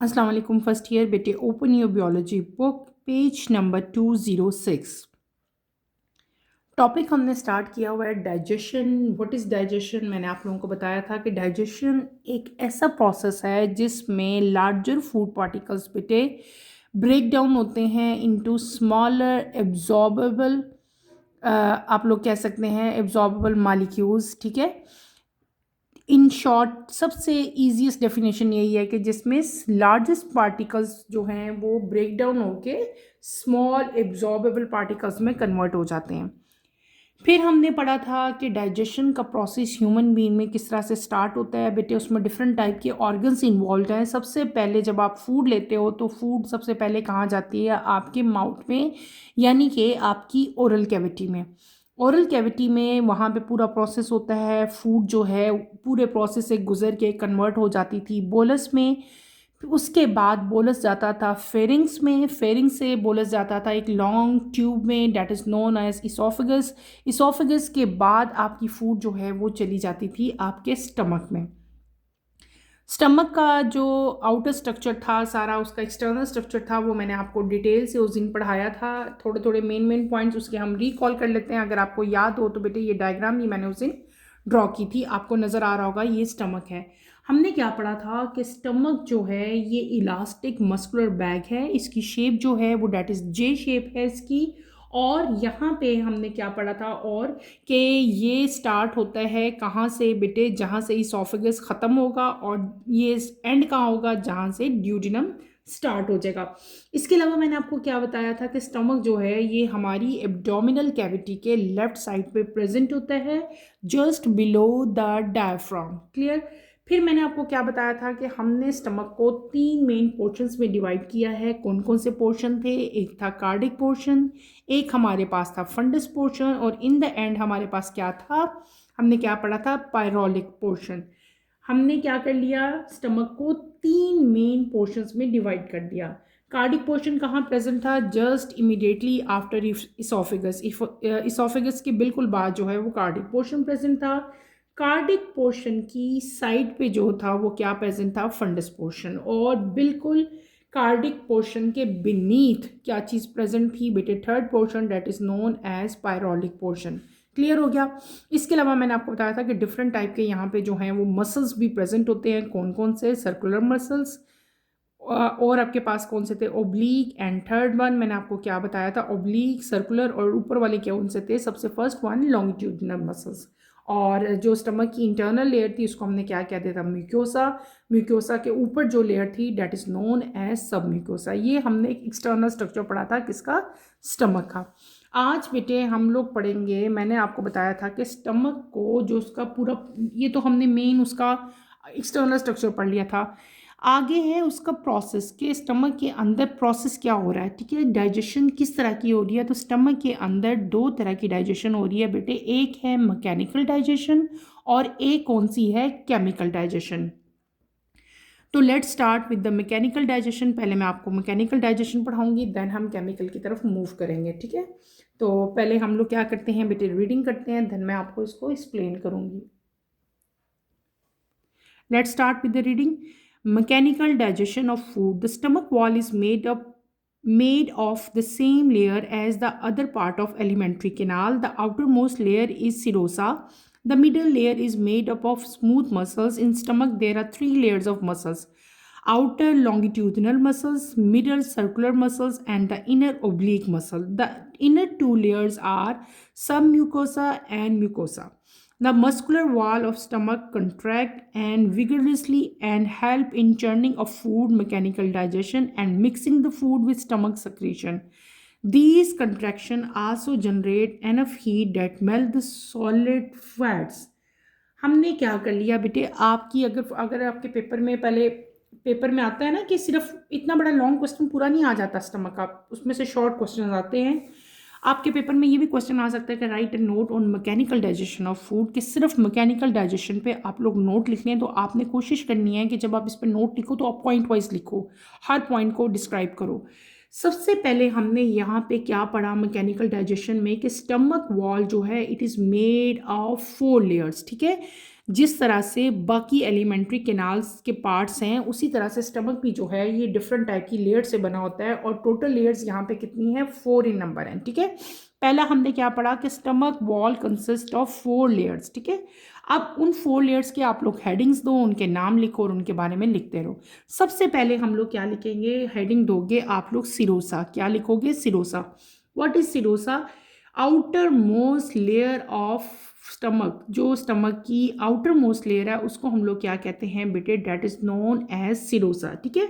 अस्सलाम वालेकुम first year बेटे। Open your biology book, page number 206। Topic हमने स्टार्ट किया हुआ है डाइजेशन। What is digestion? मैंने आप लोगों को बताया था कि डाइजेशन एक ऐसा प्रोसेस है जिसमें लार्जर फूड पार्टिकल्स बेटे ब्रेक डाउन होते हैं इनटू स्मॉलर एब्जॉर्बेबल, आप लोग कह सकते हैं एब्जॉर्बेबल मॉलिक्यूल्स। ठीक है, इन शॉर्ट सबसे ईजीएस्ट डेफिनेशन यही है कि जिसमें लार्जेस्ट पार्टिकल्स जो हैं वो ब्रेक डाउन होके स्मॉल एब्जॉर्बेबल पार्टिकल्स में कन्वर्ट हो जाते हैं। फिर हमने पढ़ा था कि डाइजेशन का प्रोसेस ह्यूमन बीइंग में किस तरह से स्टार्ट होता है बेटे। उसमें डिफरेंट टाइप के ऑर्गन्स इन्वॉल्व हैं। सबसे पहले जब आप फूड लेते हो तो फूड सबसे पहले कहाँ जाती है? आपके माउथ में, यानी कि आपकी ओरल कैविटी में। ओरल कैविटी में वहाँ पे पूरा प्रोसेस होता है। फूड जो है पूरे प्रोसेस से गुजर के कन्वर्ट हो जाती थी बोलस में। फिर उसके बाद बोलस जाता था फेरिंग्स में। फेरिंग्स से बोलस जाता था एक लॉन्ग ट्यूब में, that is known as oesophagus. Oesophagus के बाद आपकी फूड जो है वो चली जाती थी आपके स्टमक में। स्टमक का जो आउटर स्ट्रक्चर था सारा, उसका एक्सटर्नल स्ट्रक्चर था, वो मैंने आपको डिटेल से उस दिन पढ़ाया था। थोड़े थोड़े मेन पॉइंट्स उसके हम रिकॉल कर लेते हैं। अगर आपको याद हो तो बेटे ये डायग्राम ही मैंने उस दिन ड्रॉ की थी, आपको नज़र आ रहा होगा। ये स्टमक है। हमने क्या पढ़ा था कि स्टमक जो है ये इलास्टिक मस्कुलर बैग है। इसकी शेप जो है वो डैट इज़ जे शेप है इसकी। और यहाँ पे हमने क्या पढ़ा था और कि ये स्टार्ट होता है कहाँ से बेटे? जहाँ से इसोफेगस ख़त्म होगा और ये एंड कहाँ होगा? जहाँ से ड्यूडिनम स्टार्ट हो जाएगा। इसके अलावा मैंने आपको क्या बताया था कि स्टमक जो है ये हमारी एब्डोमिनल कैविटी के लेफ्ट साइड पे प्रेजेंट होता है, just below the diaphragm. Clear? फिर मैंने आपको क्या बताया था कि हमने स्टमक को तीन मेन पोर्शंस में डिवाइड किया है। कौन कौन से पोर्शन थे? एक था कार्डिक पोर्शन, एक हमारे पास था फंडस पोर्शन, और इन द एंड हमारे पास क्या था? हमने क्या पढ़ा था? पायरोलिक पोर्शन। हमने क्या कर लिया? स्टमक को तीन मेन पोर्शंस में डिवाइड कर दिया। कार्डिक पोर्शन कहाँ प्रेजेंट था? Just immediately after oesophagus. Oesophagus के बिल्कुल बाद जो है वो कार्डिक पोर्शन प्रेजेंट था। कार्डिक पोर्शन की साइड पे जो था वो क्या प्रेजेंट था? Fundus portion. और बिल्कुल कार्डिक पोर्शन के बीनीथ क्या चीज़ प्रेजेंट थी बेटे? Third portion, that is known as pyloric portion. Clear हो गया? इसके अलावा मैंने आपको बताया था कि डिफरेंट टाइप के यहाँ पे जो हैं वो मसल्स भी प्रेजेंट होते हैं। कौन कौन से? सर्कुलर मसल्स, और आपके पास कौन से थे? ओब्लीक एंड थर्ड वन मैंने आपको क्या बताया था? ओब्लीक, सर्कुलर, और ऊपर वाले क्या उनसे थे? सबसे फर्स्ट वन लॉन्गिट्यूडिनल मसल्स। और जो स्टमक की इंटरनल लेयर थी उसको हमने क्या कहते थे? म्यूकोसा। म्यूकोसा के ऊपर जो लेयर थी date is known as submucosa. ये हमने एक एक्सटर्नल स्ट्रक्चर पढ़ा था किसका? स्टमक का। आज बेटे हम लोग पढ़ेंगे, मैंने आपको बताया था कि स्टमक को जो उसका पूरा, ये तो हमने मेन उसका एक्सटर्नल स्ट्रक्चर पढ़ लिया था। आगे है उसका प्रोसेस कि स्टमक के अंदर प्रोसेस क्या हो रहा है। ठीक है, डाइजेशन किस तरह की हो रही है? तो स्टमक के अंदर दो तरह की डाइजेशन हो रही है बेटे। एक है मैकेनिकल डाइजेशन और एक कौन सी है? Chemical digestion. तो let's start with the mechanical digestion. पहले मैं आपको मैकेनिकल डाइजेशन पढ़ाऊंगी, देन हम केमिकल की तरफ मूव करेंगे। ठीक है, तो पहले हम लोग क्या करते हैं बेटे? रीडिंग करते हैं, देन मैं आपको इसको एक्सप्लेन करूंगी। Let's start with the reading. Mechanical digestion of food. The stomach wall is made of the same layer as the other part of alimentary canal. The outermost layer is serosa. The middle layer is made up of smooth muscles. In stomach there are three layers of muscles: outer longitudinal muscles, middle circular muscles, and the inner oblique muscle. The inner two layers are submucosa and mucosa. The muscular wall of stomach contract and vigorously and help in churning of food, mechanical digestion, and mixing the food with stomach secretion. These contractions also generate enough heat that melt the solid fats. हमने क्या कर लिया बेटे? आपकी अगर अगर आपके paper में पहले पेपर में आता है ना कि सिर्फ इतना बड़ा लॉन्ग क्वेश्चन पूरा नहीं आ जाता स्टमक का, उसमें से शॉर्ट क्वेश्चन आते हैं। आपके पेपर में ये भी क्वेश्चन आ सकता है कि right A note on mechanical digestion of food, कि सिर्फ मैकेनिकल डाइजेशन पे आप लोग नोट लिखने हैं। तो आपने कोशिश करनी है कि जब आप इस पर नोट लिखो तो आप पॉइंट वाइज लिखो, हर पॉइंट को डिस्क्राइब करो। सबसे पहले हमने यहाँ पे क्या पढ़ा मैकेनिकल डाइजेशन में? कि स्टमक वॉल जो है it is made of 4 layers. ठीक है, जिस तरह से बाकी एलिमेंट्री कैनाल्स के पार्ट्स हैं उसी तरह से स्टमक भी जो है ये डिफरेंट टाइप की लेयर से बना होता है, और टोटल लेयर्स यहाँ पे कितनी है, 4 इन नंबर हैं। ठीक है, पहला हमने क्या पढ़ा कि stomach wall consist of 4 layers. ठीक है, अब उन 4 लेयर्स के आप लोग हेडिंग्स दो, उनके नाम लिखो और उनके बारे में लिखते रहो। सबसे पहले हम लोग क्या लिखेंगे, हेडिंग दोगे आप लोग सिरोसा। क्या लिखोगे, serosa. What is serosa? Outer most layer of stomach. जो स्टमक की आउटर मोस्ट लेयर है उसको हम लोग क्या कहते हैं बेटे, that is known as serosa. ठीक है,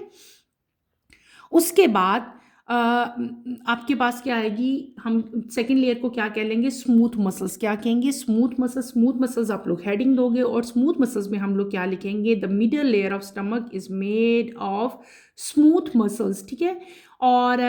उसके बाद आपके पास क्या आएगी, हम सेकेंड लेयर को क्या कह लेंगे, स्मूथ मसल्स। क्या कहेंगे, स्मूथ मसल्स। स्मूथ मसल्स आप लोग हेडिंग दोगे, और स्मूथ मसल्स में हम लोग क्या लिखेंगे, the middle layer of stomach is made of smooth muscles. ठीक है, और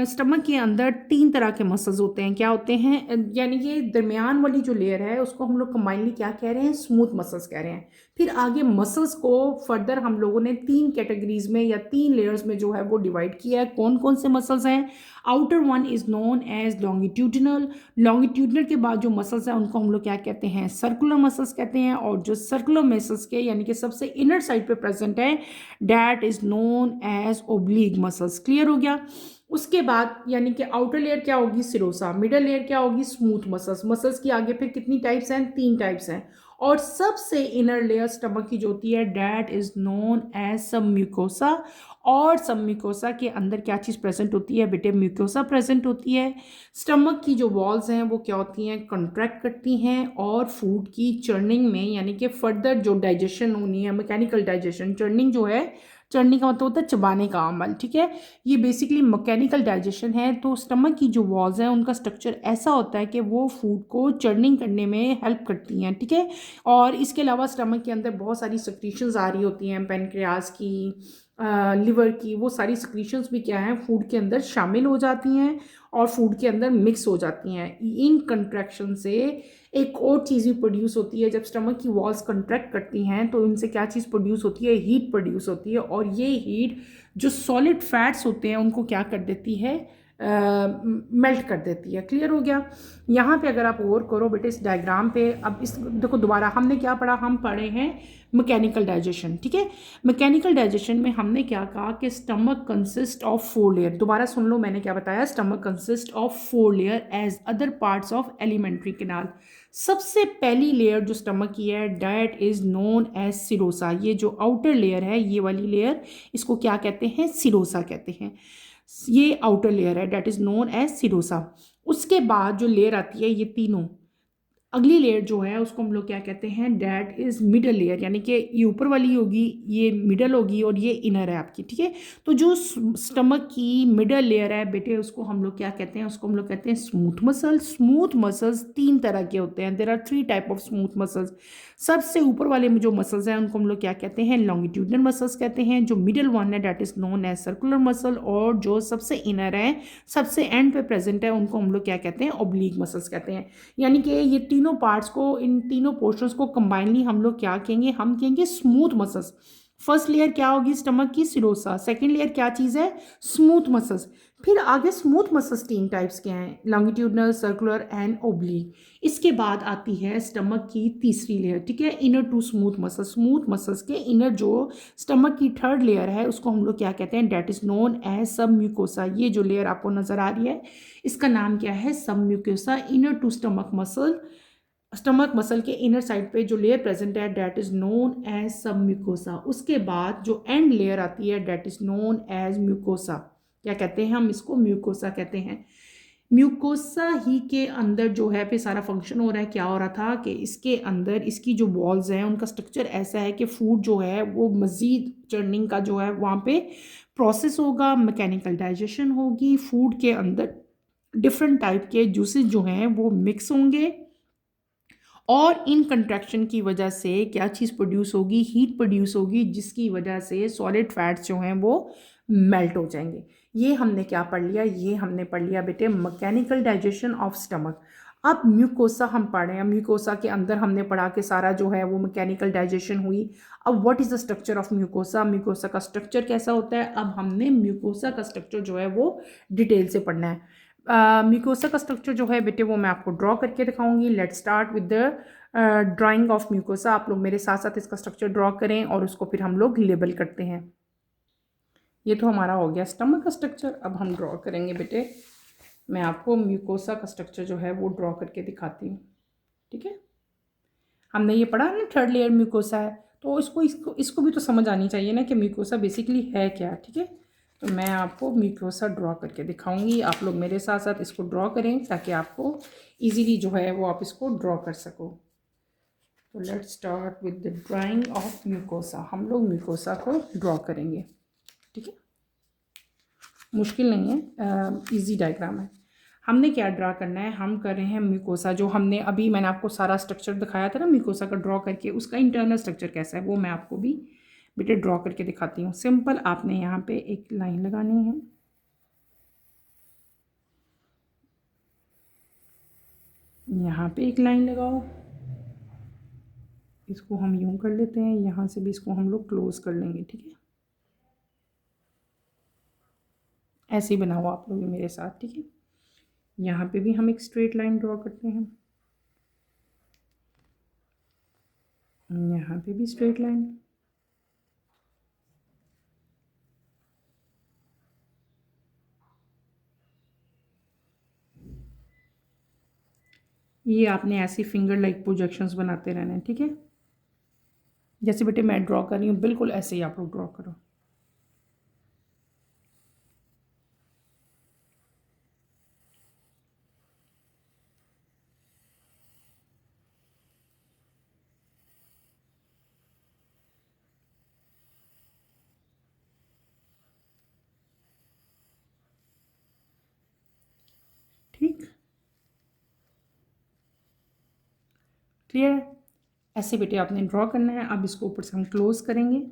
स्टमक के अंदर 3 तरह के मसल्स होते हैं। क्या होते हैं, यानी कि दरमियान वाली जो लेयर है उसको हम लोग कंबाइनली क्या कह रहे हैं, स्मूथ मसल्स कह रहे हैं। फिर आगे मसल्स को फर्दर हम लोगों ने 3 कैटेगरीज में या 3 लेयर्स में जो है वो डिवाइड किया है। कौन कौन से मसल्स हैं, outer one is known as longitudinal. Longitudinal के बाद जो मसल्स हैं उनको हम लोग क्या कहते हैं, सर्कुलर मसल्स कहते हैं, और जो सर्कुलर मसल्स के यानी कि सबसे इनर साइड पे प्रेजेंट है, that is known as oblique muscles. Clear हो गया। उसके बाद यानी कि आउटर लेयर क्या होगी, सिरोसा, मिडल लेयर क्या होगी, स्मूथ मसल्स। मसल्स की आगे फिर कितनी टाइप्स हैं, 3 टाइप्स हैं, और सबसे इनर लेयर स्टमक की जो होती है, डैट इज नोन एज सब म्यूकोसा। और सब म्यूकोसा के अंदर क्या चीज़ प्रेजेंट होती है बेटे, म्यूकोसा प्रेजेंट होती है। स्टमक की जो वॉल्स हैं वो क्या होती हैं, कंट्रैक्ट करती हैं, और फूड की चर्निंग में यानी कि फर्दर जो डाइजेशन होनी है, मैकेनिकल डाइजेशन, चर्निंग जो है, चर्निंग का मतलब होता है चबाने का अमल। ठीक है, ये बेसिकली मैकेनिकल डाइजेशन है। तो स्टमक की जो वॉल्स हैं उनका स्ट्रक्चर ऐसा होता है कि वो फूड को चर्निंग करने में हेल्प करती हैं। ठीक है, और इसके अलावा स्टमक के अंदर बहुत सारी सिक्रीशंस आ रही होती हैं, पेनक्रियाज की, लिवर की, वो सारी सिक्रीशंस भी क्या हैं, फूड के अंदर शामिल हो जाती हैं और फूड के अंदर मिक्स हो जाती हैं। इन कंट्रैक्शन से एक और चीज़ भी प्रोड्यूस होती है। जब स्टमक की वॉल्स कंट्रैक्ट करती हैं तो इनसे क्या चीज़ प्रोड्यूस होती है, हीट प्रोड्यूस होती है, और ये हीट जो सॉलिड फैट्स होते हैं उनको क्या कर देती है, मेल्ट कर देती है। क्लियर हो गया। यहाँ पे अगर आप गौर करो बेटे इस डायग्राम पे, अब इस देखो दोबारा हमने क्या पढ़ा, हम पढ़े हैं मैकेनिकल डाइजेशन। ठीक है, मैकेनिकल डाइजेशन में हमने क्या कहा कि स्टमक कंसिस्ट ऑफ 4 लेयर। दोबारा सुन लो मैंने क्या बताया, stomach consist of 4 layer as other parts of alimentary canal. सबसे पहली लेयर जो स्टमक की है, that is known as serosa. ये जो आउटर लेयर है, ये वाली लेयर, इसको क्या कहते हैं, सिरोसा कहते हैं। ये आउटर लेयर है, that is known as serosa. उसके बाद जो लेयर आती है, ये तीनों, अगली लेयर जो है उसको हम लोग क्या कहते हैं, डैट इज मिडल लेयर, यानी कि ये ऊपर वाली होगी, ये मिडल होगी, और ये इनर है आपकी। ठीक है, तो जो स्टमक की मिडल लेयर है बेटे उसको हम लोग क्या कहते हैं, उसको हम लोग कहते हैं स्मूथ मसल्स। स्मूथ मसल्स 3 तरह के होते हैं, there are 3 type of smooth muscles. सबसे ऊपर वाले में जो मसल्स हैं उनको हम लोग क्या कहते हैं, लॉन्गिट्यूडनल मसल्स कहते हैं। जो मिडल वन है that is known as circular muscle, और जो सबसे इनर है, सबसे एंड पे प्रेजेंट है, उनको हम लोग क्या कहते हैं, ओब्लिक मसल्स कहते हैं। यानी कि ये तीनों पार्ट्स को, इन तीनों पोर्शंस को कंबाइनली हम लोग क्या कहेंगे, हम कहेंगे स्मूथ मसल्स। फर्स्ट लेयर क्या होगी स्टमक की, सिरोसा। सेकंड लेयर क्या चीज़ है, स्मूथ मसल्स। फिर आगे स्मूथ मसल्स 3 टाइप्स के हैं, लॉन्गिट्यूडनल, सर्कुलर एंड ओब्लिक। इसके बाद आती है स्टमक की तीसरी लेयर। ठीक है, inner to smooth muscles. Smooth muscles के इनर जो स्टमक की थर्ड लेयर है उसको हम लोग क्या कहते हैं, that is known as submucosa. ये जो लेयर आपको नजर आ रही है इसका नाम क्या है, submucosa. Inner to stomach muscle, stomach muscle के इनर साइड पे जो लेयर प्रेजेंट है that is known as submucosa. उसके बाद जो एंड लेयर आती है that is known as mucosa. क्या कहते हैं हम इसको, म्यूकोसा कहते हैं। म्यूकोसा ही के अंदर जो है फिर सारा फंक्शन हो रहा है। क्या हो रहा था कि इसके अंदर इसकी जो वॉल्स हैं उनका स्ट्रक्चर ऐसा है कि फूड जो है वो मज़ीद चर्निंग का जो है वहाँ पे प्रोसेस होगा, मैकेनिकल डाइजेशन होगी, फूड के अंदर डिफरेंट टाइप के जूसेस जो हैं वो मिक्स होंगे, और इन कंट्रैक्शन की वजह से क्या चीज़ प्रोड्यूस होगी, हीट प्रोड्यूस होगी, जिसकी वजह से सॉलिड फैट्स जो हैं वो मेल्ट हो जाएंगे। ये हमने क्या पढ़ लिया, ये हमने पढ़ लिया बेटे मैकेनिकल डाइजेशन ऑफ स्टमक। अब म्यूकोसा हम पढ़ रहे हैं। म्यूकोसा के अंदर हमने पढ़ा कि सारा जो है वो मैकेनिकल डाइजेशन हुई। अब what is the structure of mucosa, mucosa का स्ट्रक्चर कैसा होता है, अब हमने म्यूकोसा का स्ट्रक्चर जो है वो डिटेल से पढ़ना है। म्यूकोसा का स्ट्रक्चर जो है बेटे वो मैं आपको ड्रॉ करके दिखाऊंगी। Let's start with the drying of mucosa. आप लोग मेरे साथ साथ इसका स्ट्रक्चर ड्रॉ करें और उसको फिर हम लोग लेबल करते हैं। ये तो हमारा हो गया स्टमक का स्ट्रक्चर। अब हम ड्रॉ करेंगे बेटे, मैं आपको म्यूकोसा का स्ट्रक्चर जो है वो ड्रॉ करके दिखाती हूँ। ठीक है, हमने ये पढ़ा ना थर्ड लेयर म्यूकोसा है, तो इसको भी तो समझ आनी चाहिए ना कि म्यूकोसा बेसिकली है क्या। ठीक है, तो मैं आपको म्यूकोसा ड्रॉ करके दिखाऊंगी। आप लोग मेरे साथ साथ इसको ड्रॉ करें ताकि आपको इजीली जो है वो आप इसको ड्रॉ कर सको। तो let's start with the drying of mucosa. हम लोग म्यूकोसा को ड्रॉ करेंगे। ठीक है, मुश्किल नहीं है, इजी डायग्राम है। हमने क्या ड्रा करना है, हम कर रहे हैं म्यूकोसा। जो हमने अभी मैंने आपको सारा स्ट्रक्चर दिखाया था ना म्यूकोसा का ड्रॉ करके, उसका इंटरनल स्ट्रक्चर कैसा है वो मैं आपको भी बेटे ड्रॉ करके दिखाती हूँ। सिंपल, आपने यहाँ पे एक लाइन लगानी है, यहाँ पे एक लाइन लगाओ, इसको हम यूं कर लेते हैं, यहाँ से भी इसको हम लोग क्लोज कर लेंगे। ठीक है, ऐसे ही बनाओ आप लोग मेरे साथ। ठीक है, यहाँ पे भी हम एक स्ट्रेट लाइन ड्रॉ करते हैं, यहाँ पे भी स्ट्रेट लाइन, ये आपने ऐसी फिंगर लाइक प्रोजेक्शंस बनाते रहना है। ठीक है, जैसे बेटे मैं ड्रॉ कर रही हूँ बिल्कुल ऐसे ही आप लोग ड्रॉ करो। ठीक, क्लियर है? ऐसे बेटे आपने ड्रॉ करना है। अब इसको ऊपर से हम क्लोज करेंगे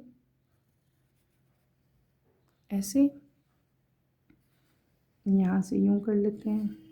ऐसे, यहाँ से यूं कर लेते हैं,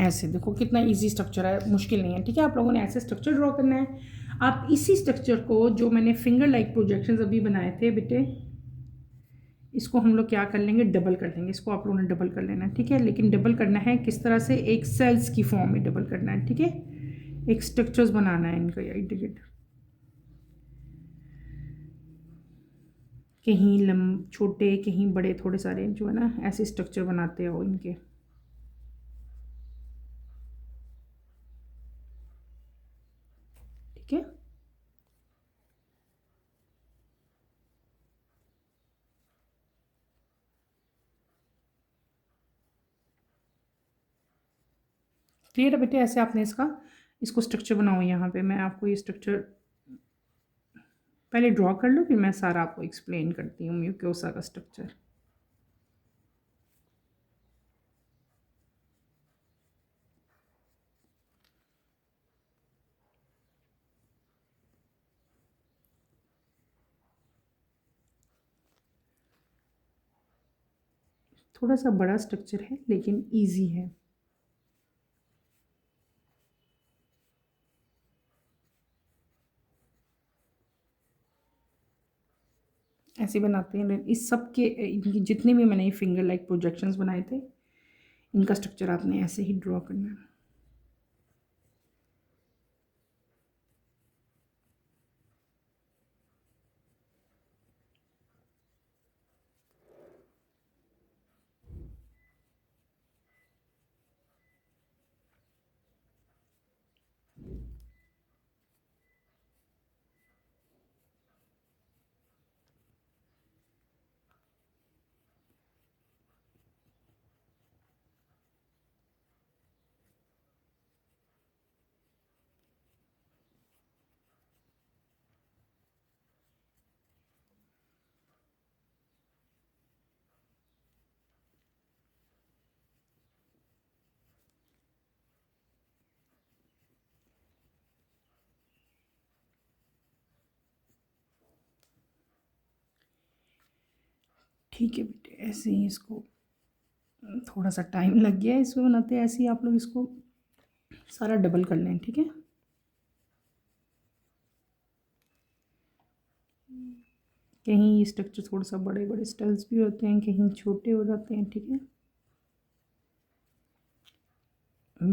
ऐसे देखो कितना इजी स्ट्रक्चर है, मुश्किल नहीं है। ठीक है, आप लोगों ने ऐसे स्ट्रक्चर ड्रॉ करना है। आप इसी स्ट्रक्चर को जो मैंने फिंगर लाइक प्रोजेक्शंस अभी बनाए थे बेटे, इसको हम लोग क्या कर लेंगे, डबल कर लेंगे। इसको आप लोगों ने डबल कर लेना है। ठीक है, लेकिन डबल करना है किस तरह से, एक सेल्स की फॉर्म में डबल करना है। ठीक है, एक स्ट्रक्चर्स बनाना है इनका इंटीग्रेट, कहीं छोटे कहीं बड़े, थोड़े सारे जो है ना ऐसे स्ट्रक्चर बनाते हो इनके। ठीक है, क्लियर है बेटे? ऐसे आपने इसको स्ट्रक्चर बनाओ। यहाँ पे मैं आपको ये स्ट्रक्चर पहले ड्रॉ कर लो, फिर मैं सारा आपको एक्सप्लेन करती हूँ म्यूकोसा का स्ट्रक्चर। थोड़ा सा बड़ा स्ट्रक्चर है लेकिन ईजी है। ऐसे बनाते हैं इस सब के, इनकी जितने भी मैंने फिंगर लाइक प्रोजेक्शंस बनाए थे, इनका स्ट्रक्चर आपने ऐसे ही ड्रॉ करना है। ठीक है बेटे, ऐसे ही इसको थोड़ा सा टाइम लग गया इसको बनाते, ऐसे ही आप लोग इसको सारा डबल कर लें, ठीक है। कहीं ये स्ट्रक्चर थोड़ा सा बड़े बड़े स्टाइल्स भी होते हैं, कहीं छोटे हो जाते हैं, ठीक है।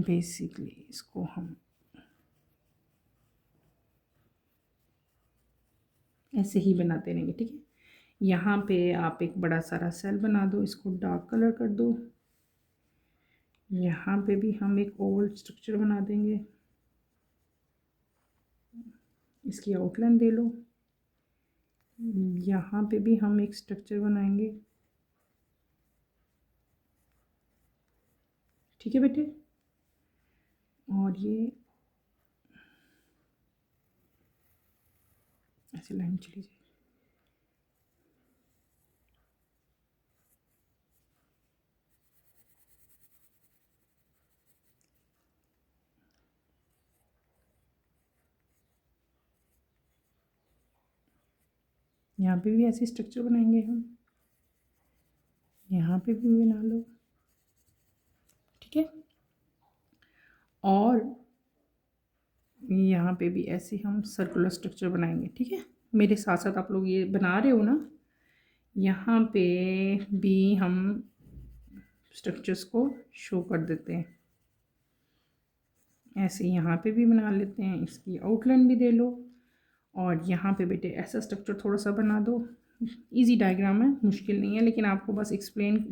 बेसिकली इसको हम ऐसे ही बनाते रहेंगे, ठीक है। यहाँ पे आप एक बड़ा सारा सेल बना दो, इसको डार्क कलर कर दो। यहाँ पे भी हम एक ओवल स्ट्रक्चर बना देंगे, इसकी आउटलाइन दे लो। यहाँ पे भी हम एक स्ट्रक्चर बनाएंगे, ठीक है बेटे। और ये ऐसे लाइन चली जाए। यहाँ पे भी ऐसे स्ट्रक्चर बनाएंगे हम, यहाँ पे भी बना लो, ठीक है। और यहाँ पे भी ऐसे हम सर्कुलर स्ट्रक्चर बनाएंगे, ठीक है। मेरे साथ साथ आप लोग ये बना रहे हो ना। यहाँ पे भी हम स्ट्रक्चर्स को शो कर देते हैं, ऐसे यहाँ पे भी बना लेते हैं, इसकी आउटलाइन भी दे लो। और यहाँ पे बेटे ऐसा स्ट्रक्चर थोड़ा सा बना दो। इजी डायग्राम है, मुश्किल नहीं है, लेकिन आपको बस एक्सप्लेन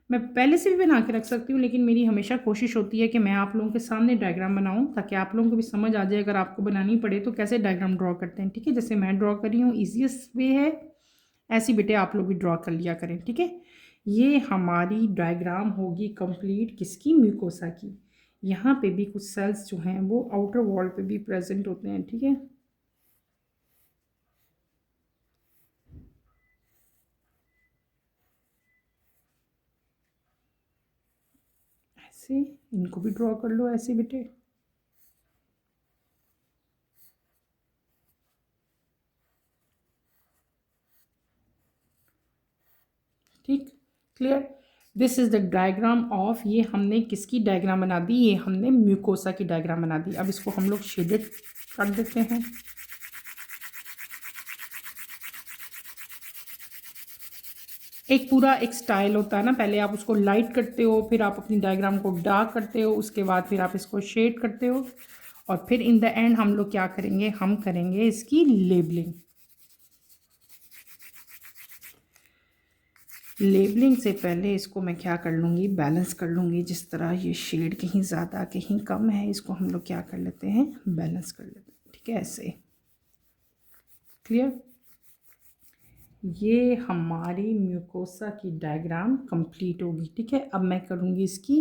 मैं पहले से भी बना के रख सकती हूँ, लेकिन मेरी हमेशा कोशिश होती है कि मैं आप लोगों के सामने डायग्राम बनाऊँ ताकि आप लोगों को भी समझ आ जाए, अगर आपको बनानी पड़े तो कैसे डायग्राम ड्रॉ करते हैं, ठीक है। जैसे मैं ड्रॉ कर रही हूँ, ईजीएस्ट वे है, ऐसी बेटे आप लोग भी ड्रॉ कर लिया करें, ठीक है। ये हमारी डायग्राम होगी कंप्लीट किसकी, म्यूकोसा की। यहाँ पे भी कुछ सेल्स जो हैं वो आउटर वॉल पे भी प्रेजेंट होते हैं, ठीक है। ऐसे इनको भी ड्रॉ कर लो ऐसे बेटे, ठीक, clear. This is the diagram of, ये हमने किसकी डायग्राम बना दी, ये हमने म्यूकोसा की डायग्राम बना दी। अब इसको हम लोग शेडेड कर देते हैं। एक पूरा एक स्टाइल होता है ना, पहले आप उसको लाइट करते हो, फिर आप अपनी डायग्राम को डार्क करते हो, उसके बाद फिर आप इसको शेड करते हो, और फिर इन द एंड हम लोग क्या करेंगे, हम करेंगे इसकी लेबलिंग। लेबलिंग से पहले इसको मैं क्या कर लूँगी, बैलेंस कर लूँगी। जिस तरह ये शेड कहीं ज़्यादा कहीं कम है, इसको हम लोग क्या कर लेते हैं, बैलेंस कर लेते हैं, ठीक है, ऐसे। क्लियर। ये हमारी म्यूकोसा की डायग्राम कंप्लीट होगी, ठीक है। अब मैं करूँगी इसकी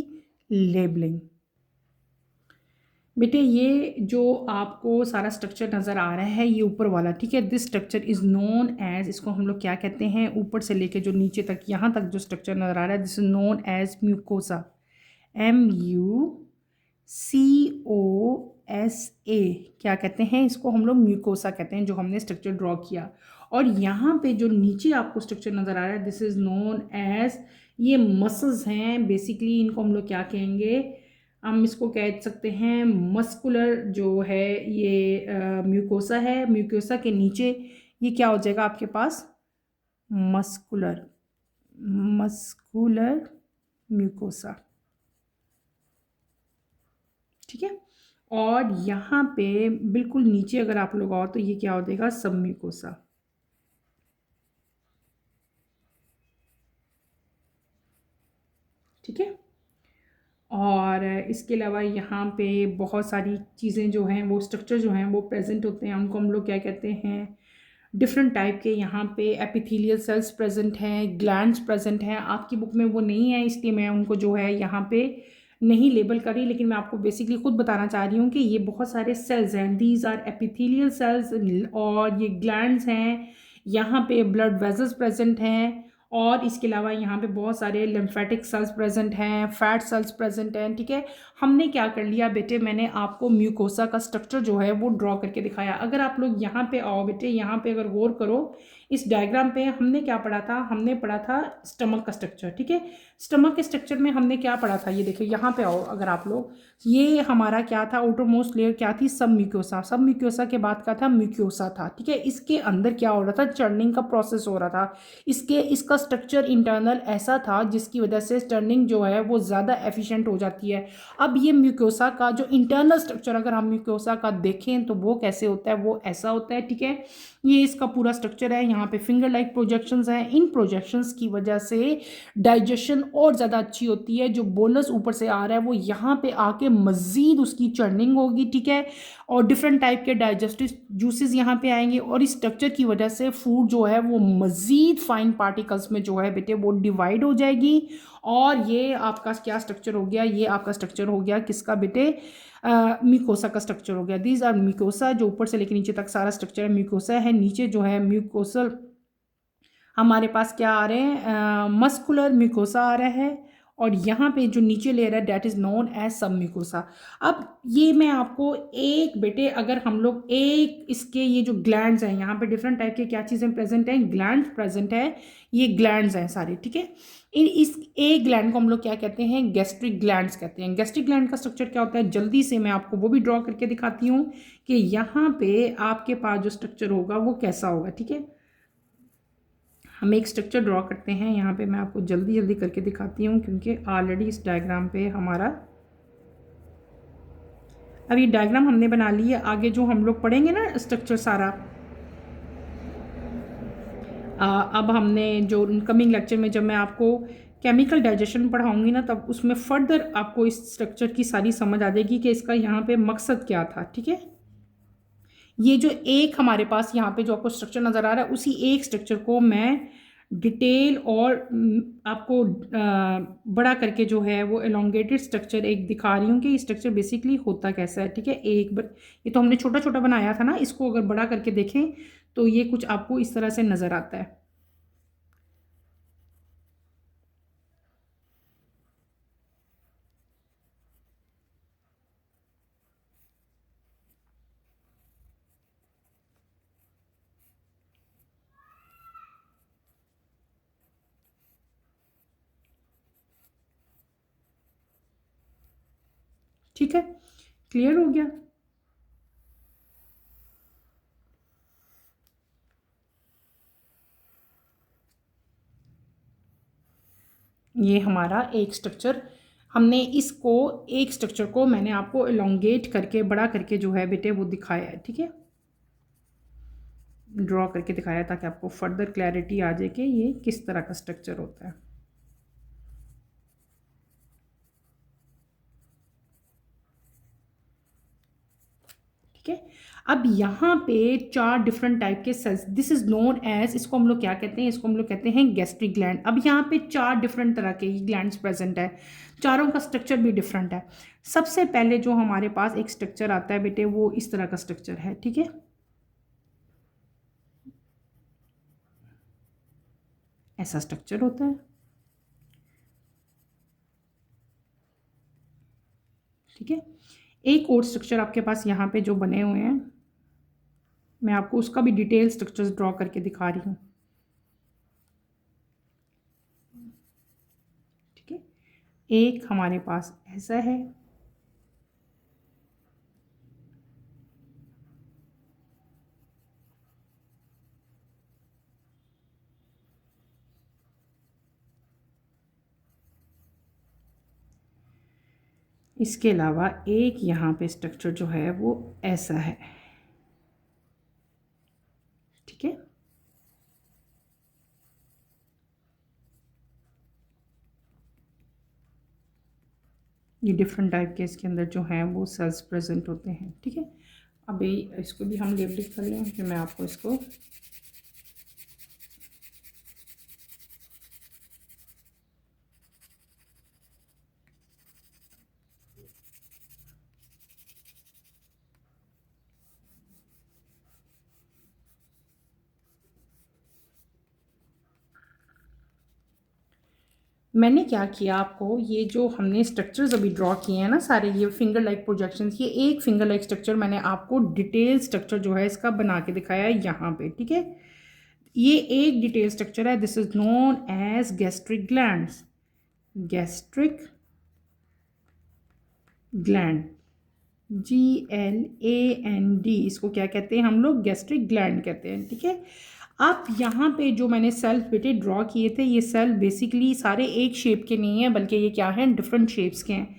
लेबलिंग। बेटे ये जो आपको सारा स्ट्रक्चर नज़र आ रहा है, ये ऊपर वाला, ठीक है। This structure is known as, इसको हम लोग क्या कहते हैं, ऊपर से लेके जो नीचे तक यहाँ तक जो स्ट्रक्चर नज़र आ रहा है, this is known as mucosa, MUCOSA। क्या कहते हैं इसको, हम लोग म्यूकोसा कहते हैं, जो हमने स्ट्रक्चर ड्रॉ किया। और यहाँ पे जो नीचे आपको स्ट्रक्चर नज़र आ रहा है, दिस इज़ नोन एज, ये मसल्स हैं बेसिकली, इनको हम लोग क्या कहेंगे, हम इसको कह सकते हैं मस्कुलर जो है ये म्यूकोसा है। म्यूकोसा के नीचे ये क्या हो जाएगा आपके पास, मस्कुलर मस्कुलर म्यूकोसा, ठीक है। और यहाँ पे बिल्कुल नीचे अगर आप लोग आओ तो ये क्या हो जाएगा, सब म्यूकोसा, ठीक है। और इसके अलावा यहाँ पे बहुत सारी चीज़ें जो हैं, वो स्ट्रक्चर जो हैं वो प्रेजेंट होते हैं, उनको हम लोग क्या कहते हैं, डिफरेंट टाइप के। यहाँ पे एपिथेलियल सेल्स प्रेजेंट हैं, ग्लैंड्स प्रेजेंट हैं। आपकी बुक में वो नहीं है, इसलिए मैं उनको जो है यहाँ पे नहीं लेबल करी, लेकिन मैं आपको बेसिकली खुद बताना चाह रही हूँ कि ये बहुत सारे सेल्स हैं, दीज आर एपिथेलियल सेल्स, और ये ग्लैंड्स हैं। यहाँ पे ब्लड वेजल्स प्रेजेंट हैं, और इसके अलावा यहाँ पे बहुत सारे लिम्फेटिक सेल्स प्रेजेंट हैं, फैट सेल्स प्रेजेंट हैं, ठीक है। हमने क्या कर लिया बेटे, मैंने आपको म्यूकोसा का स्ट्रक्चर जो है वो ड्रॉ करके दिखाया। अगर आप लोग यहाँ पे आओ बेटे, यहाँ पे अगर गौर करो, इस डायग्राम पे हमने क्या पढ़ा था, हमने पढ़ा था स्टमक का स्ट्रक्चर। ठीक है, स्टमक के स्ट्रक्चर में हमने क्या पढ़ा था, ये देखिए यहाँ पे आओ अगर आप लोग, ये हमारा क्या था, आउटरमोस्ट लेयर क्या थी, सब म्यूकोसा। सब म्यूकोसा के बाद का था म्यूकोसा था। ठीक है, इसके अंदर क्या हो रहा था, चर्निंग का प्रोसेस हो रहा था। इसका स्ट्रक्चर इंटरनल ऐसा था जिसकी वजह से टर्निंग जो है वो ज़्यादा एफिशिएंट हो जाती है। अब ये म्यूकोसा का जो इंटरनल स्ट्रक्चर अगर हम म्यूकोसा का देखें तो वो कैसे होता है, वो ऐसा होता है। ठीक है, ये इसका पूरा स्ट्रक्चर है। यहाँ पे फिंगर लाइक प्रोजेक्शंस हैं। इन प्रोजेक्शंस की वजह से डाइजेशन और ज़्यादा अच्छी होती है। जो बोलस ऊपर से आ रहा है वो यहाँ पे आके मज़ीद उसकी चर्निंग होगी। ठीक है, और डिफरेंट टाइप के डाइजेस्टिव जूसेस यहाँ पे आएंगे और इस स्ट्रक्चर की वजह से फूड जो है वो मज़ीद फाइन पार्टिकल्स में जो है बेटे वो डिवाइड हो जाएगी। और ये आपका क्या स्ट्रक्चर हो गया, ये आपका स्ट्रक्चर हो गया किसका बेटे, म्यूकोसा का स्ट्रक्चर हो गया। दीज आर म्यूकोसा, जो ऊपर से लेकर नीचे तक सारा स्ट्रक्चर है म्यूकोसा है। नीचे जो है म्यूकोसल हमारे पास क्या आ रहे हैं, मस्कुलर म्यूकोसा आ रहा है। और यहाँ पे जो नीचे लेयर है डेट इज़ नोन एज सब म्यूकोसा। अब ये मैं आपको एक बेटे, अगर हम लोग एक इसके ये जो ग्लैंड्स हैं, यहाँ पे डिफरेंट टाइप के क्या चीज़ें प्रेजेंट हैं, ग्लैंड प्रेजेंट है। ये ग्लैंड्स हैं सारे। ठीक है, इस एक ग्लैंड को हम लोग क्या कहते हैं, गैस्ट्रिक ग्लैंड्स कहते हैं। गैस्ट्रिक ग्लैंड का स्ट्रक्चर क्या होता है, जल्दी से मैं आपको वो भी ड्रॉ करके दिखाती हूँ कि यहाँ पे आपके पास जो स्ट्रक्चर होगा वो कैसा होगा। ठीक है, हम एक स्ट्रक्चर ड्रॉ करते हैं। यहाँ पे मैं आपको जल्दी जल्दी करके दिखाती हूँ क्योंकि ऑलरेडी इस डायग्राम पे हमारा, अब ये डायग्राम हमने बना ली है। आगे जो हम लोग पढ़ेंगे ना स्ट्रक्चर सारा, अब हमने जो कमिंग लेक्चर में जब मैं आपको केमिकल डाइजेशन पढ़ाऊंगी ना, तब उसमें फर्दर आपको इस स्ट्रक्चर की सारी समझ आ जाएगी कि इसका यहाँ पे मकसद क्या था। ठीक है, ये जो एक हमारे पास यहाँ पे जो आपको स्ट्रक्चर नज़र आ रहा है, उसी एक स्ट्रक्चर को मैं डिटेल और आपको बड़ा करके जो है वो एलोंगेटेड स्ट्रक्चर एक दिखा रही हूँ कि ये स्ट्रक्चर बेसिकली होता कैसा है। ठीक है, ये तो हमने छोटा छोटा बनाया था ना, इसको अगर बड़ा करके देखें तो ये कुछ आपको इस तरह से नज़र आता है। ठीक है, क्लियर हो गया। ये हमारा एक स्ट्रक्चर, हमने इसको एक स्ट्रक्चर को मैंने आपको एलोंगेट करके बड़ा करके जो है बेटे वो दिखाया है। ठीक है, ड्रॉ करके दिखाया ताकि आपको फर्दर क्लैरिटी आ जाए कि ये किस तरह का स्ट्रक्चर होता है। ठीक है, अब यहाँ पे 4 डिफरेंट टाइप के cells, this is known as, इसको हम लोग क्या कहते हैं, इसको हम लोग कहते हैं गैस्ट्रिक ग्लैंड। अब यहाँ पे 4 डिफरेंट तरह के ग्लैंड्स प्रेजेंट है, चारों का स्ट्रक्चर भी डिफरेंट है। सबसे पहले जो हमारे पास एक स्ट्रक्चर आता है बेटे वो इस तरह का स्ट्रक्चर है। ठीक है, ऐसा स्ट्रक्चर होता है। ठीक है, एक और स्ट्रक्चर आपके पास यहाँ पे जो बने हुए हैं, मैं आपको उसका भी डिटेल स्ट्रक्चर्स ड्रॉ करके दिखा रही हूँ। ठीक है, एक हमारे पास ऐसा है, इसके अलावा एक यहाँ पे स्ट्रक्चर जो है वो ऐसा है। ठीक है, ये डिफरेंट टाइप के इसके अंदर जो हैं वो सेल्स प्रेजेंट होते हैं। ठीक है, अभी इसको भी हम लेबल कर लें फिर मैं आपको इसको मैंने क्या किया, आपको ये जो हमने स्ट्रक्चर्स अभी ड्रॉ किए हैं ना सारे, ये फिंगर लाइक प्रोजेक्शंस, ये एक फिंगर लाइक स्ट्रक्चर मैंने आपको डिटेल स्ट्रक्चर जो है इसका बना के दिखाया है यहाँ पे। ठीक है, ये एक डिटेल स्ट्रक्चर है, this is known as gastric glands, gastric gland, GLAND, इसको क्या कहते हैं हम लोग, गैस्ट्रिक ग्लैंड कहते हैं, ठीक है। अब यहाँ पे जो मैंने सेल बेटे ड्रॉ किए थे, ये सेल बेसिकली सारे एक शेप के नहीं हैं, बल्कि ये क्या हैं, डिफरेंट शेप्स के हैं।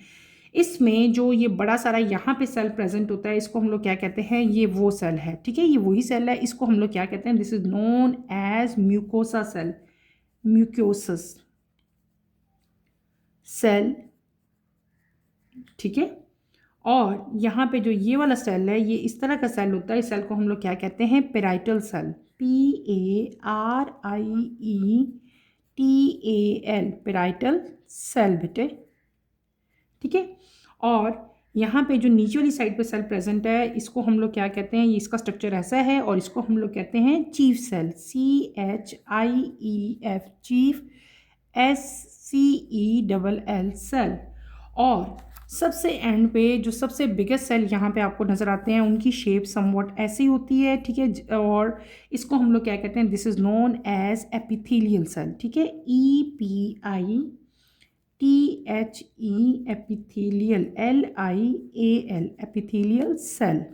इसमें जो ये बड़ा सारा यहाँ पे सेल प्रेजेंट होता है, इसको हम लोग क्या कहते हैं, ये वो सेल है, ठीक है, ये वही सेल है, इसको हम लोग क्या कहते हैं, this is known as mucosa cell, mucous cell, ठीक है। और यहाँ पे जो ये वाला सेल है, ये इस तरह का सेल होता है, इस सेल को हम लोग क्या कहते हैं, parietal cell, PARIETAL, parietal cell बेटे, ठीक है। और यहाँ पे जो नीचे वाली साइड पे सेल प्रेजेंट है, इसको हम लोग क्या कहते हैं, ये इसका स्ट्रक्चर ऐसा है, और इसको हम लोग कहते हैं chief cell, CHIEF, chief, SCELL cell. और सबसे एंड पे जो सबसे बिगेस्ट सेल यहाँ पे आपको नज़र आते हैं, उनकी शेप समवॉट ऐसी होती है, ठीक है। और इसको हम लोग क्या कहते हैं, this is known as epithelial cell, ठीक है, EPITHE, epithelial, LIAL, epithelial cell.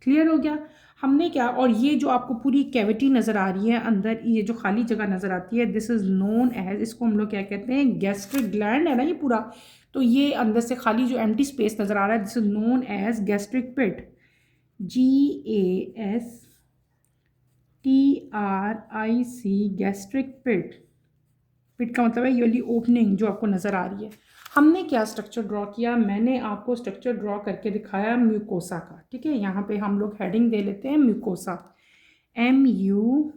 Clear हो गया। हमने क्या, और ये जो आपको पूरी कैविटी नज़र आ रही है अंदर, ये जो खाली जगह नज़र आती है, दिस इज़ नोन एज, इसको हम लोग क्या कहते हैं, गैस्ट्रिक ग्लैंड है ना ये पूरा, तो ये अंदर से खाली जो एम्प्टी स्पेस नज़र आ रहा है, this is known as gastric pit, GASTRIC, gastric pit. Pit का मतलब है ये वाली ओपनिंग जो आपको नज़र आ रही है। हमने क्या स्ट्रक्चर ड्रॉ किया, मैंने आपको स्ट्रक्चर ड्रॉ करके दिखाया म्यूकोसा का, ठीक है। यहाँ पे हम लोग हेडिंग दे लेते हैं म्यूकोसा, MUCOSA,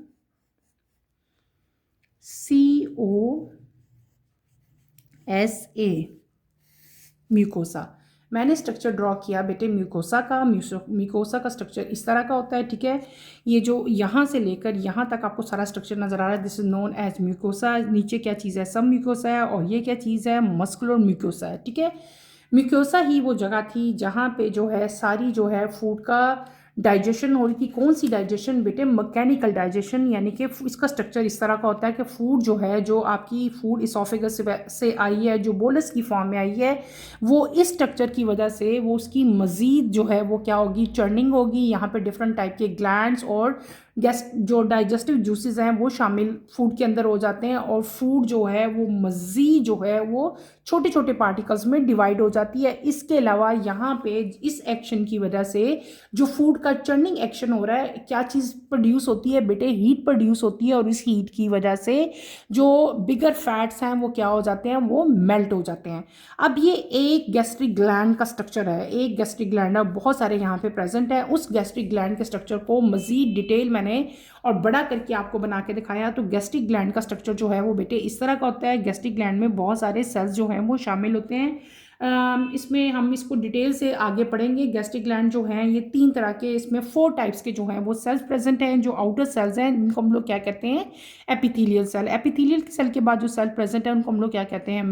म्यूकोसा। मैंने स्ट्रक्चर ड्रॉ किया बेटे म्यूकोसा का। म्यूकोसा का स्ट्रक्चर इस तरह का होता है, ठीक है। ये जो यहाँ से लेकर यहाँ तक आपको सारा स्ट्रक्चर नज़र आ रहा है, this is known as mucosa. नीचे क्या चीज़ है, सब म्यूकोसा है, और ये क्या चीज़ है, मस्कुलर म्यूकोसा है, ठीक है। म्यूकोसा ही वो जगह थी जहाँ पे जो है सारी जो है फूड का डाइजेशन हो रही थी। कौन सी डाइजेशन बेटे, मैकेनिकल डाइजेशन, यानी कि इसका स्ट्रक्चर इस तरह का होता है कि फूड जो है, जो आपकी फूड इसोफेगस से आई है, जो बोलस की फॉर्म में आई है, वो इस स्ट्रक्चर की वजह से वो उसकी मज़ीद जो है वो क्या होगी, चर्निंग होगी। यहाँ पे डिफरेंट टाइप के ग्लैंड्स और जो डाइजेस्टिव जूसेस हैं वो शामिल फूड के अंदर हो जाते हैं, और फूड जो है वो मज़ीद जो है वो छोटे छोटे पार्टिकल्स में डिवाइड हो जाती है। इसके अलावा यहाँ पे इस एक्शन की वजह से जो फूड का चर्निंग एक्शन हो रहा है, क्या चीज़ प्रोड्यूस होती है बेटे, हीट प्रोड्यूस होती है, और इस हीट की वजह से जो बिगर फैट्स हैं वो क्या हो जाते हैं, वो मेल्ट हो जाते हैं। अब ये एक गैस्ट्रिक ग्लैंड का स्ट्रक्चर है, एक गैस्ट्रिक ग्लैंड है, बहुत सारे यहाँ पे प्रेजेंट है। उस गैस्ट्रिक ग्लैंड के स्ट्रक्चर को मज़ीद डिटेल मैंने और बड़ा करके आपको बना के दिखाया। तो गैस्ट्रिक ग्लैंड का स्ट्रक्चर जो है वो बेटे इस तरह का होता है। गैस्ट्रिक ग्लैंड में बहुत सारे सेल्स जो हैं वो शामिल होते हैं। इसमें हम इसको डिटेल से आगे पढ़ेंगे। गैस्ट्रिक ग्लैंड जो हैं ये 3 तरह के, इसमें 4 टाइप्स के जो हैं वो सेल्स प्रेजेंट हैं। जो आउटर सेल्स हैं इनको हम लोग क्या कहते हैं, एपिथेलियल सेल। एपिथेलियल सेल के बाद जो सेल प्रेजेंट है उनको हम लोग क्या कहते हैं,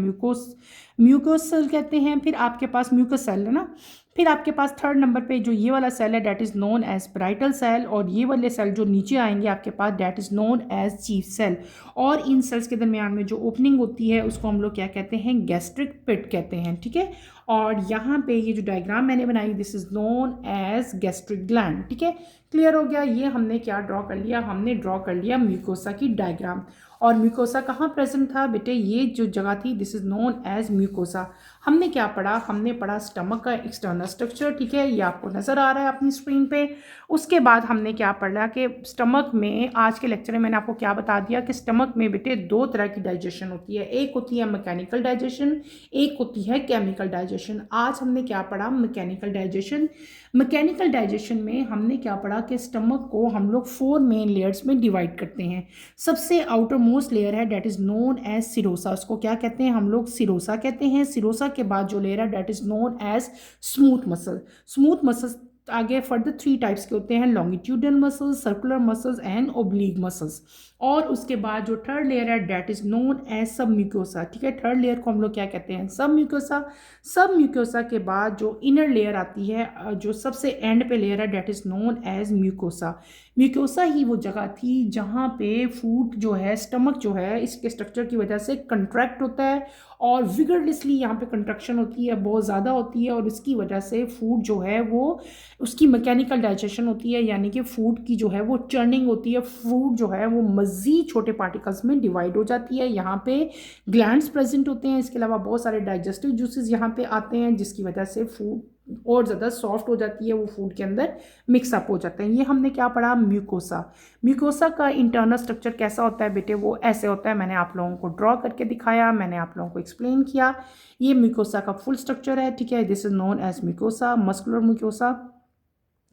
म्यूकोस सेल कहते हैं। फिर आपके पास म्यूकस सेल है ना। फिर आपके पास 3rd नंबर पे जो ये वाला सेल है that is known as parietal cell, और ये वाले सेल जो नीचे आएंगे आपके पास that is known as chief cell. और इन सेल्स के दरमियान में जो ओपनिंग होती है उसको हम लोग क्या कहते हैं, गैस्ट्रिक पिट कहते हैं, ठीक है। और यहाँ पे ये जो डायग्राम मैंने बनाई, this is known as gastric gland, ठीक है। क्लियर हो गया। ये हमने क्या ड्रॉ कर लिया, हमने ड्रॉ कर लिया म्यूकोसा की डायग्राम। और म्यूकोसा कहाँ प्रेजेंट था बेटे, ये जो जगह थी this is known as mucosa. हमने क्या पढ़ा, हमने पढ़ा स्टमक का एक्सटर्नल स्ट्रक्चर, ठीक है, ये आपको नज़र आ रहा है अपनी स्क्रीन पे। उसके बाद हमने क्या पढ़ा कि स्टमक में, आज के लेक्चर में मैंने आपको क्या बता दिया कि स्टमक में बेटे 2 तरह की डाइजेशन होती है। एक होती है मैकेनिकल डाइजेशन, एक होती है केमिकल डाइजेशन। आज हमने क्या पढ़ा, मैकेनिकल डाइजेशन। मैकेनिकल डाइजेशन में हमने क्या पढ़ा कि स्टमक को हम लोग 4 मेन लेयर्स में डिवाइड करते हैं। सबसे आउटर मोस्ट लेयर है that is known as serosa, उसको क्या कहते हैं हम लोग, सिरोसा कहते हैं। सिरोसा के बाद जो लेयर है that is known as smooth muscle. Smooth muscles आगे फर्दर 3 टाइप्स के होते हैं, longitudinal muscles, circular muscles and oblique muscles. और उसके बाद जो थर्ड लेयर है that is known as submucosa, ठीक है। थर्ड लेयर को हम लोग क्या कहते हैं, सब म्यूकोसा। सब म्यूकोसा के बाद जो इनर लेयर आती है, जो सबसे एंड पे लेयर है, that is known as mucosa. Mucosa ही वो जगह थी जहाँ पे फूड जो है, स्टमक जो है, इसके स्ट्रक्चर की वजह से कंट्रैक्ट होता है और विगरलेसली यहाँ पे कंट्रक्शन होती है, बहुत ज़्यादा होती है, और इसकी वजह से फूड जो है वो, उसकी मैकेनिकल डाइजेशन होती है, यानी कि फूड की जो है वो चर्निंग होती है, फूड जो है वो मज़ीद छोटे पार्टिकल्स में डिवाइड हो जाती है। यहाँ पे ग्लैंड्स प्रेजेंट होते हैं, इसके अलावा बहुत सारे डाइजेस्टिव जूसेस यहाँ पे आते हैं, जिसकी वजह से फूड और ज़्यादा सॉफ्ट हो जाती है, वो फूड के अंदर मिक्सअप हो जाते हैं। ये हमने क्या पढ़ा, म्यूकोसा। म्यूकोसा का इंटरनल स्ट्रक्चर कैसा होता है बेटे, वो ऐसे होता है, मैंने आप लोगों को ड्रॉ करके दिखाया, मैंने आप लोगों को एक्सप्लेन किया। ये म्यूकोसा का फुल स्ट्रक्चर है, ठीक है। This is known as mucosa, muscular mucosa.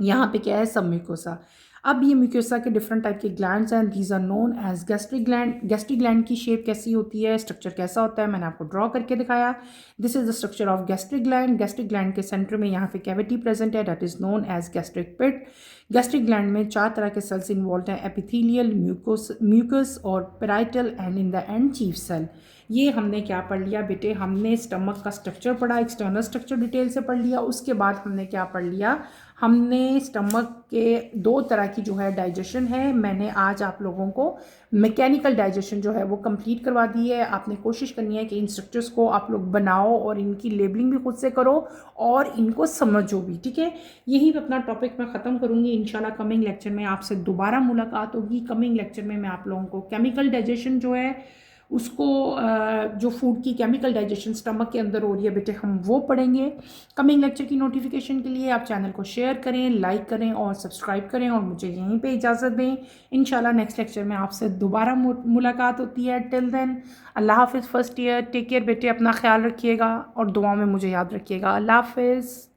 यहाँ पे क्या है, सब म्यूकोसा। अब ये म्यूकोसा के डिफरेंट टाइप के ग्लैंड्स हैं, these are known as gastric gland. Gastric gland की शेप कैसी होती है, स्ट्रक्चर कैसा होता है, मैंने आपको ड्रॉ करके दिखाया। This is the structure of gastric gland. Gastric gland के सेंटर में यहाँ पे कैविटी प्रेजेंट है, that is known as gastric pit. Gastric gland में 4 तरह के सेल्स इन्वॉल्व हैं, एपिथेलियल, म्यूकस और parietal and in the end chief cell. ये हमने क्या पढ़ लिया बेटे, हमने स्टमक का स्ट्रक्चर पढ़ा, एक्सटर्नल स्ट्रक्चर डिटेल से पढ़ लिया। उसके बाद हमने क्या पढ़ लिया, हमने स्टमक के 2 तरह की जो है डाइजेशन है, मैंने आज आप लोगों को मैकेनिकल डाइजेशन जो है वो कंप्लीट करवा दी है। आपने कोशिश करनी है कि इन स्ट्रक्चर्स को आप लोग बनाओ और इनकी लेबलिंग भी खुद से करो और इनको समझो भी, ठीक है। यहीं पे अपना टॉपिक मैं ख़त्म करूँगी। इंशाल्लाह कमिंग लेक्चर में आपसे दोबारा मुलाकात होगी। कमिंग लेक्चर में मैं आप लोगों को केमिकल डाइजेशन जो है उसको, जो फूड की केमिकल डाइजेशन स्टमक के अंदर हो रही है बेटे, हम वो पढ़ेंगे। कमिंग लेक्चर की नोटिफिकेशन के लिए आप चैनल को शेयर करें, लाइक करें और सब्सक्राइब करें और मुझे यहीं पे इजाज़त दें। इंशाल्लाह नेक्स्ट लेक्चर में आपसे दोबारा मुलाकात होती है। टिल देन अल्लाह हाफिज़। फर्स्ट ईयर टेक केयर बेटे, अपना ख्याल रखिएगा और दुआ में मुझे याद रखिएगा। अल्लाह हाफिज़।